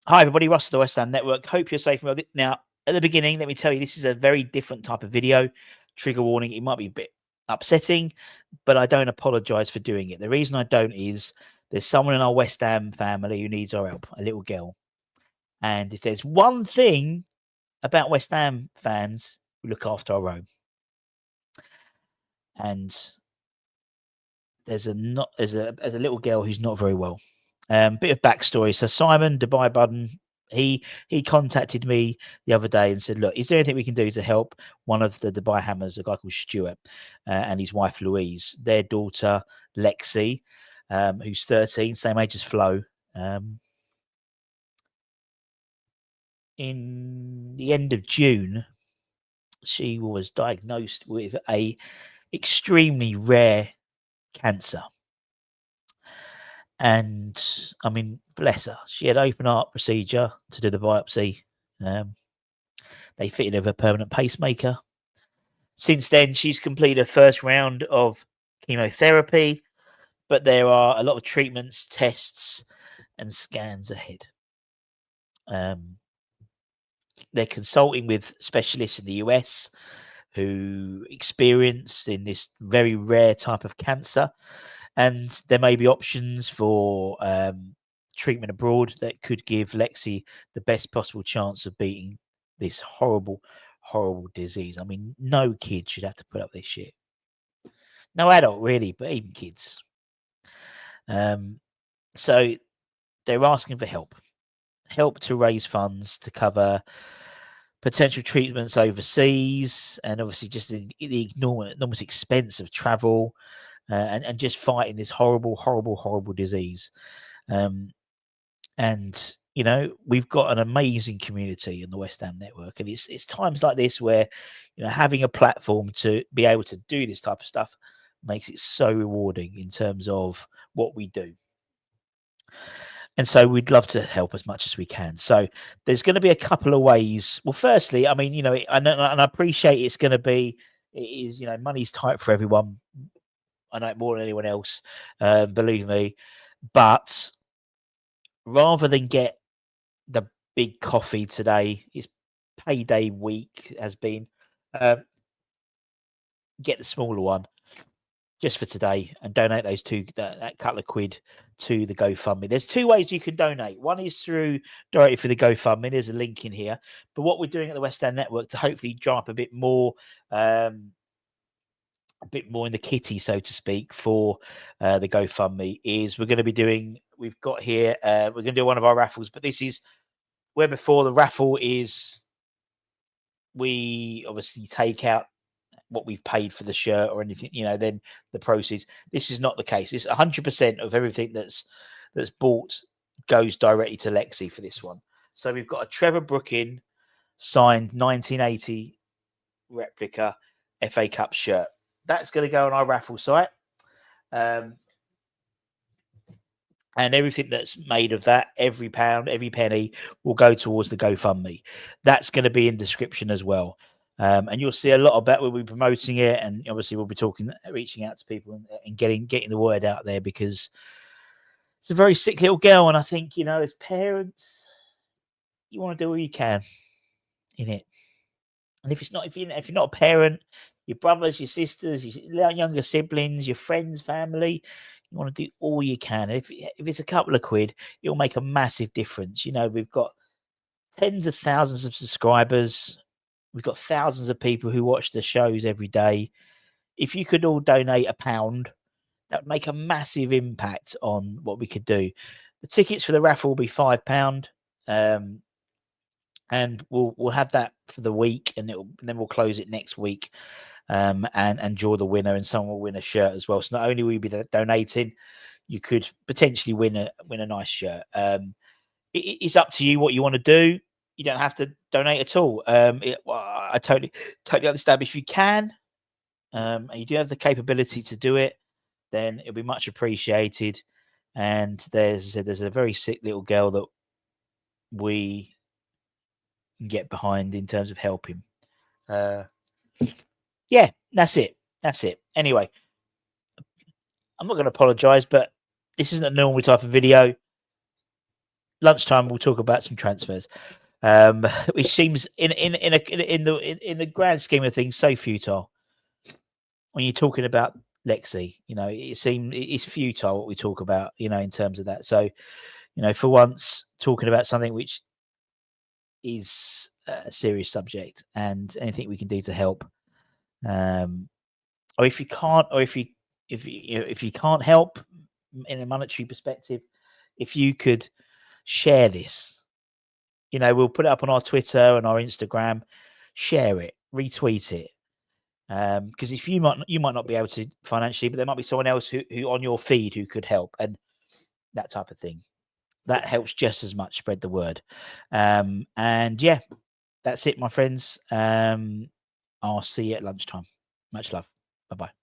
Hi, everybody. Russ of the West Ham Network. Hope you're safe and well. Now, at the beginning, let me tell you, this is a very different type of video. Trigger warning, it might be a bit upsetting, but I don't apologise for doing it. The reason I don't is there's someone in our West Ham family who needs our help, a little girl. And if there's one thing about West Ham fans, we look after our own. And there's a little girl who's not very well. Bit of backstory. So Simon Dubai Budden, he contacted me the other day and said, "Look, is there anything we can do to help one of the Dubai Hammers, a guy called Stuart, and his wife Louise, their daughter Lexi, who's 13, same age as Flo." In the end of June, she was diagnosed with a extremely rare cancer. And I mean, bless her, she had open heart procedure to do the biopsy. They fitted her a permanent pacemaker. Since then, she's completed her first round of chemotherapy, but there are a lot of treatments, tests, and scans ahead. They're consulting with specialists in the US who experience in this very rare type of cancer, and there may be options for treatment abroad that could give Lexi the best possible chance of beating this horrible, horrible disease. I mean, no kid should have to put up this shit. No adult, really, but even kids. So they're asking for help to raise funds to cover potential treatments overseas, and obviously just the enormous expense of travel, and just fighting this horrible, horrible, horrible disease. And you know, we've got an amazing community in the West Ham Network, and it's times like this where, you know, having a platform to be able to do this type of stuff makes it so rewarding in terms of what we do. And so we'd love to help as much as we can. So there's going to be a couple of ways. Well, firstly, I mean, you know, and I appreciate it's going to be, it is, you know, money's tight for everyone. I know it more than anyone else, believe me. But rather than get the big coffee today, it's payday week has been, get the smaller one just for today and donate those that couple of quid to the GoFundMe. There's two ways you can donate. One is through directly for the GoFundMe. There's a link in here. But what we're doing at the West Ham Network to hopefully drum up a bit more in the kitty, so to speak, for the GoFundMe is we're going to be doing. We've got here. We're going to do one of our raffles, but this is where before the raffle is. We obviously take out what we've paid for the shirt or anything, you know, then the proceeds. This is not the case. It's 100% of everything that's bought goes directly to Lexi for this one. So we've got a Trevor Brooking signed 1980 replica FA Cup shirt. That's going to go on our raffle site. And everything that's made of that, every pound, every penny will go towards the GoFundMe. That's going to be in description as well. And you'll see a lot about we'll be promoting it, and obviously we'll be reaching out to people and getting the word out there, because it's a very sick little girl, and I think, you know, as parents, you want to do all you can in it. And if you're not a parent, your brothers, your sisters, your younger siblings, your friends, family, you want to do all you can. If it's a couple of quid, it'll make a massive difference. You know, we've got tens of thousands of subscribers. We've got thousands of people who watch the shows every day. If you could all donate £1, that would make a massive impact on what we could do. The tickets for the raffle will be £5. And we'll have that for the week, and then we'll close it next week, and draw the winner, and someone will win a shirt as well. So not only will you be donating, you could potentially win a nice shirt. It's up to you what you want to do. You don't have to donate at all. I totally understand. But if you can, and you do have the capability to do it, then it'll be much appreciated. And there's a very sick little girl that we get behind in terms of helping. Yeah, that's it. Anyway, I'm not going to apologize, but this isn't a normal type of video. lunchtime we'll talk about some transfers, which seems in the grand scheme of things so futile. When you're talking about Lexi, it's futile what we talk about, in terms of that. So, for once, talking about something which is a serious subject and anything we can do to help. Or if you can't, or if you can't help in a monetary perspective, if you could share this, we'll put it up on our Twitter and our Instagram, share it, retweet it. Because if you might not be able to financially, but there might be someone else who on your feed who could help, and that type of thing. That helps just as much spread the word. And yeah, that's it, my friends. I'll see you at lunchtime. Much love. Bye-bye.